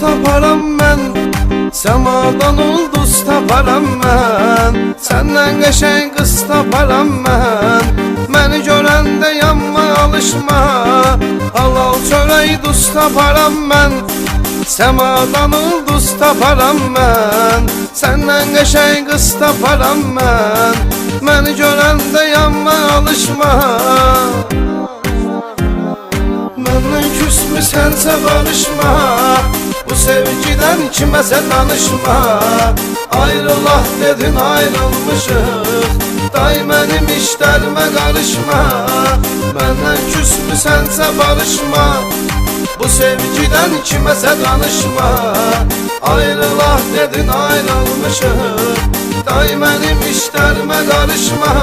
taparam mən, səmadan ulduz taparam mən. Səndən qəşəng qız taparam mən, məni görəndə yanma alışma. Halal çörək duz taparam mən, səmadan ulduz taparam mən. Səndən qəşəng qız taparam mən, məni görəndə yanma alışma. Məndən küsmüsənsə barışma, bu sevgidən kiməsə danışma. Ayrılaq dedin ayrılmışıq, day mənim işlərimə qarışma. Məndən küsmüsənsə barışma, bu sevgidən kiməsə danışma. Ayrılaq dedin ayrılmışıq, day mənim işlərimə qarışma.